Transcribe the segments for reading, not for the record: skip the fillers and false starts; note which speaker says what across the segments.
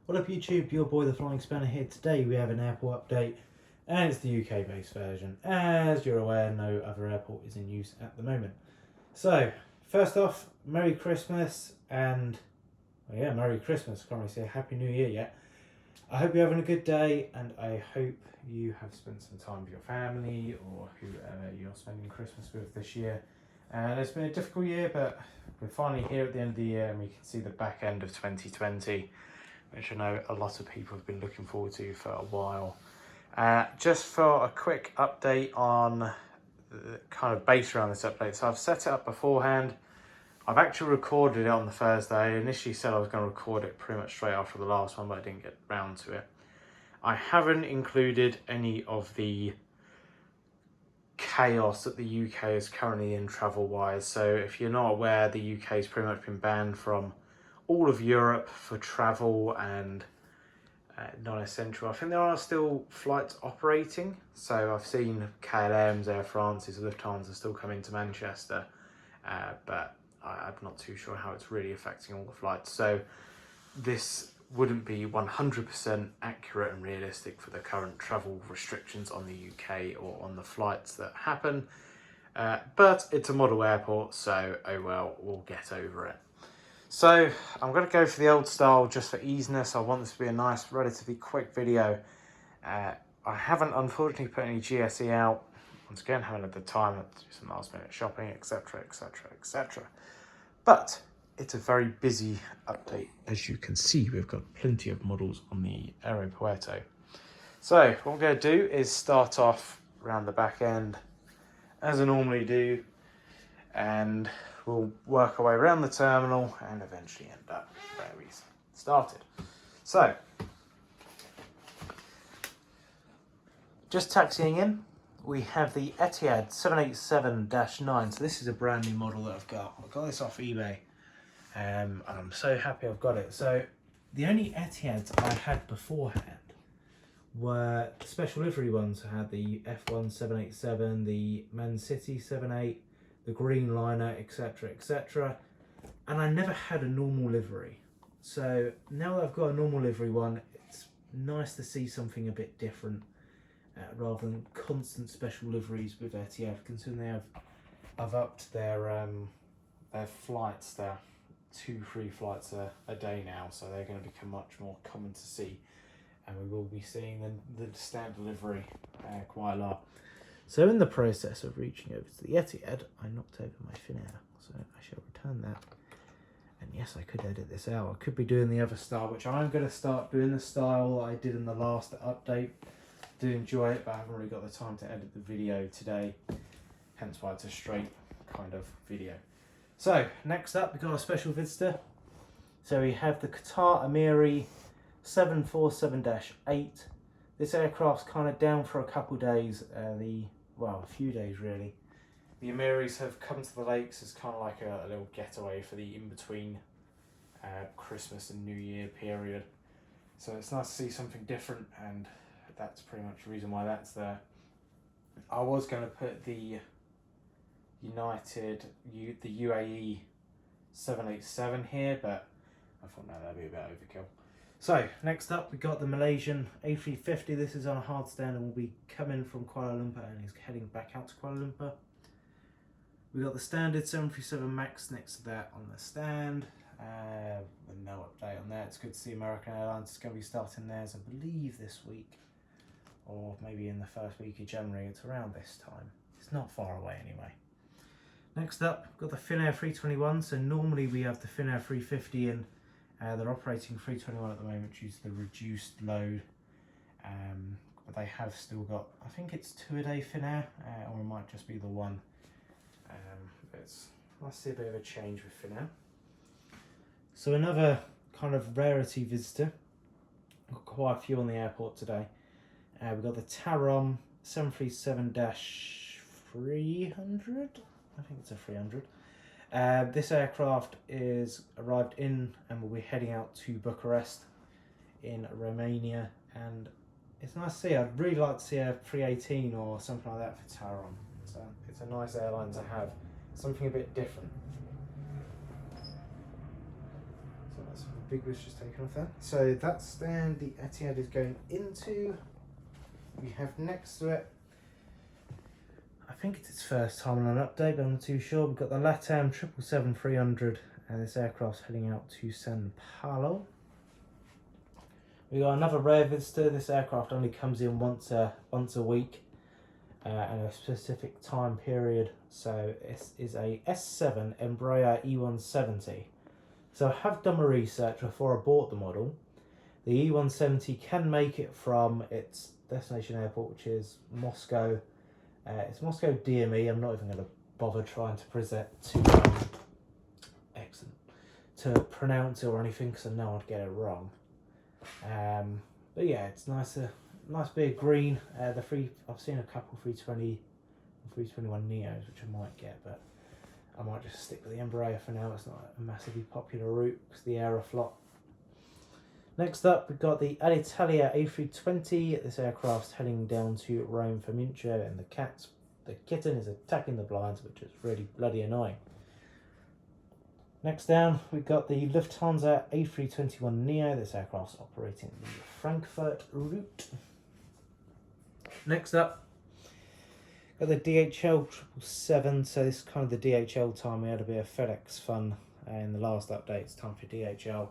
Speaker 1: What up YouTube, your boy the Flying Spanner here. Today we have an airport update and it's the UK based version. As you're aware, no other airport is in use at the moment. So, first off, Merry Christmas and, well, yeah, Merry Christmas. I can't really say Happy New Year yet. I hope you're having a good day and I hope you have spent some time with your family or whoever you're spending Christmas with this year. And it's been a difficult year, but we're finally here at the end of the year and we can see the back end of 2020. Which I know a lot of people have been looking forward to for a while. Just for a quick update on the kind of base around this update. So I've set it up beforehand. I've actually recorded it on the Thursday. I initially said I was going to record it pretty much straight after the last one, but I didn't get round to it. I haven't included any of the chaos that the UK is currently in travel-wise. So if you're not aware, the UK has pretty much been banned from all of Europe for travel and non-essential. I think there are still flights operating. So I've seen KLM's, Air France's, Lufthansa still come into Manchester, but I'm not too sure how it's really affecting all the flights. So this wouldn't be 100% accurate and realistic for the current travel restrictions on the UK or on the flights that happen. But it's a model airport, so oh well, we'll get over it. So I'm going to go for the old style just for easiness. I want this to be a nice, relatively quick video. I haven't unfortunately put any GSE out. Once again, haven't had the time to do some last minute shopping, etc, etc, etc. But it's a very busy update. As you can see, we've got plenty of models on the Aeropuerto. So what I'm going to do is start off around the back end, as I normally do, and we'll work our way around the terminal and eventually end up where we started. So, just taxiing in, we have the Etihad 787-9. So this is a brand new model that I've got. I got this off eBay, and I'm so happy I've got it. So the only Etihads I had beforehand were special livery ones. I had the F1 787, the Man City 78, the green liner, etc, etc, and I never had a normal livery. So now that I've got a normal livery one, it's nice to see something a bit different rather than constant special liveries with Etihad, considering I've upped their flights. They're 2-3 flights a day now, so they're going to become much more common to see, and we will be seeing the standard livery quite a lot. So in the process of reaching over to the Etihad, I knocked over my fin air, so I shall return that. And yes, I could edit this out. I could be doing the other style, which I'm going to start doing the style I did in the last update. Do enjoy it, but I haven't really got the time to edit the video today, hence why it's a straight kind of video. So next up, we've got a special visitor. So we have the Qatar Emiri 747-8. This aircraft's kind of down for a couple days, a few days really. The Emiris have come to the lakes as kind of like a little getaway for the in-between Christmas and New Year period. So it's nice to see something different, and that's pretty much the reason why that's there. I was going to put the the UAE 787 here, but I thought no, that'd be a bit overkill. So, next up, we've got the Malaysian A350. This is on a hard stand and will be coming from Kuala Lumpur and is heading back out to Kuala Lumpur. We've got the standard 737 MAX next to that on the stand. With no update on that. It's good to see American Airlines is going to be starting theirs, I believe, this week. Or maybe in the first week of January. It's around this time. It's not far away anyway. Next up, we've got the Finnair 321. So normally we have the Finnair 350 in. They're operating 321 at the moment due to the reduced load, but they have still got, I think it's 2 a day Finnair, or it might just be the one. It's nice to see a bit of a change with Finnair. So another kind of rarity visitor, got quite a few on the airport today. We've got the Tarom 737-300, I think it's a 300. This aircraft is arrived in and will be heading out to Bucharest in Romania, and it's nice to see. I'd really like to see a 318 or something like that for Tarom. So it's a nice airline to have, something a bit different. So that's big was just taken off there. So that stand the Etihad is going into. We have next to it, I think it's its first time on an update, but I'm not too sure. We've got the LATAM 777-300, and this aircraft's heading out to San Paulo. We got another rare visitor. This aircraft only comes in once a week, and a specific time period. So it is a S7 Embraer E170. So I have done my research before I bought the model. The E170 can make it from its destination airport, which is Moscow. It's Moscow DME. I'm not even going to bother trying to present to pronounce it or anything, because I know I'd get it wrong. But yeah, it's nice bit of green. I've seen a couple 320 and 321 Neos, which I might get, but I might just stick with the Embraer for now. It's not a massively popular route because the Aeroflot. Next up, we've got the Alitalia A320. This aircraft's heading down to Rome for Mincio, and the kitten is attacking the blinds, which is really bloody annoying. Next down, we've got the Lufthansa A321neo. This aircraft's operating the Frankfurt route. Next up, got the DHL 777. So this is kind of the DHL time. We had a bit of FedEx fun in the last update. It's time for DHL.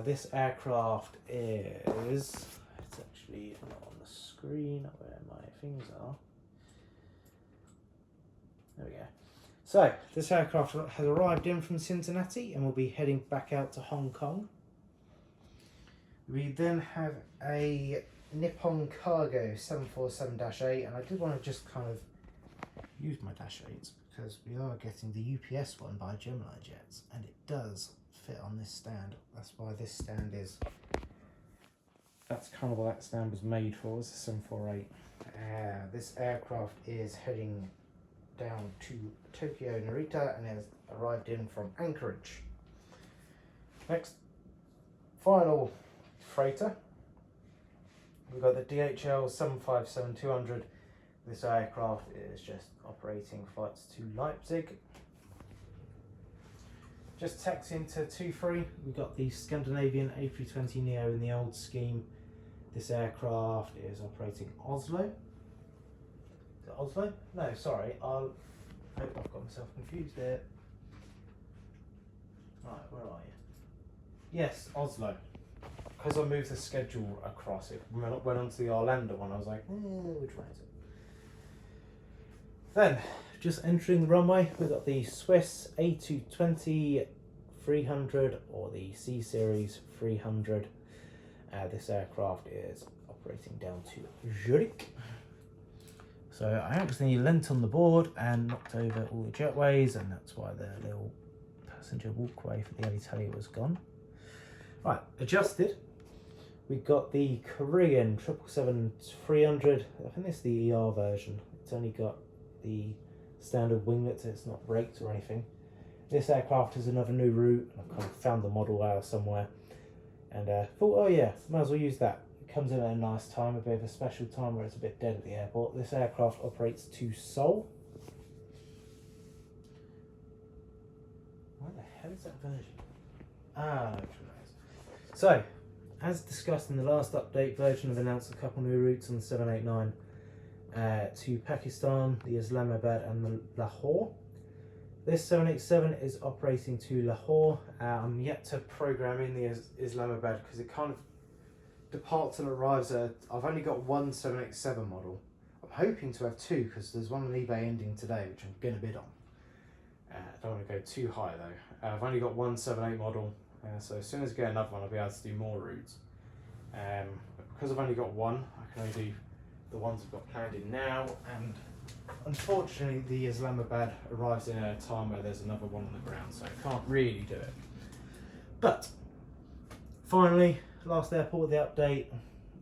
Speaker 1: This aircraft is, it's actually not on the screen where my things are. There we go. So this aircraft has arrived in from Cincinnati and will be heading back out to Hong Kong. We then have a Nippon Cargo 747-8, and I did want to just kind of use my -8s because we are getting the UPS one by Gemini Jets, and it does fit on this stand. That's why this stand is, that's kind of what that stand was made for, was the 748. This aircraft is heading down to Tokyo Narita and has arrived in from Anchorage. Next, final freighter, we've got the DHL 757-200. This aircraft is just operating flights to Leipzig. Just taxiing to 2-3, we've got the Scandinavian A320neo in the old scheme. This aircraft is operating Oslo. Is it Oslo? No, sorry, I've got myself confused there. Right, where are you? Yes, Oslo. Because I moved the schedule across, it went on to the Arlanda one. I was like, which way is it? Then, just entering the runway, we've got the Swiss A220 300 or the C Series 300. This aircraft is operating down to Zurich. So I accidentally leant on the board and knocked over all the jetways, and that's why the little passenger walkway for the Alitalia was gone. Right, adjusted. We've got the Korean 777-300. I think this is the ER version. It's only got the standard winglets, it's not braked or anything. This aircraft is another new route. I kind of found the model out somewhere and thought, oh yeah, might as well use that. It comes in at a nice time, a bit of a special time where it's a bit dead at the airport. This aircraft operates to Seoul. Where the hell is that version? Ah, no, so, as discussed in the last update, Virgin have announced a couple new routes on the 789 to Pakistan, the Islamabad and the Lahore. This 787 is operating to Lahore. I'm yet to program in the Islamabad because it kind of departs and arrives at, I've only got one 787 model. I'm hoping to have two because there's one on eBay ending today which I'm going to bid on. I don't want to go too high though. I've only got one 78 model, so as soon as I get another one I'll be able to do more routes. But because I've only got one, I can only do the ones I've got planned in now, and unfortunately the Islamabad arrives in a time where there's another one on the ground, so I can't really do it. But finally, last airport with the update,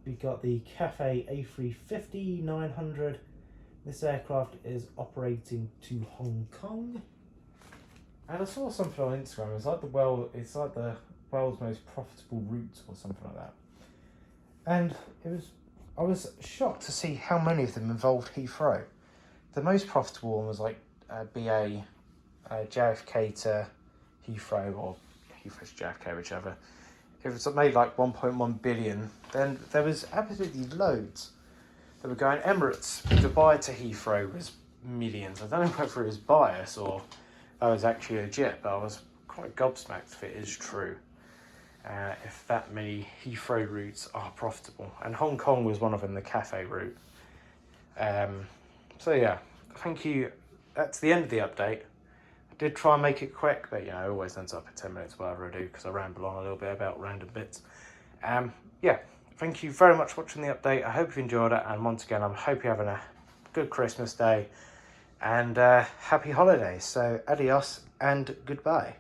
Speaker 1: we got the Cathay A350-900. This aircraft is operating to Hong Kong. And I saw something on Instagram, it's like the world's most profitable route or something like that. And I was shocked to see how many of them involved Heathrow. The most profitable one was like BA JFK to Heathrow, or Heathrow to JFK, whichever. if it's made like 1.1 billion, then there was absolutely loads that were going. Emirates, Dubai to Heathrow was millions. I don't know whether it was bias or that was actually legit, but I was quite gobsmacked if it is true. If that many Heathrow routes are profitable. And Hong Kong was one of them, the Cathay route. So yeah, thank you. That's the end of the update. I did try and make it quick, but you know, it always ends up at 10 minutes, whatever I do, because I ramble on a little bit about random bits. Yeah, thank you very much for watching the update. I hope you enjoyed it, and once again, I hope you're having a good Christmas day and happy holidays. So adios and goodbye.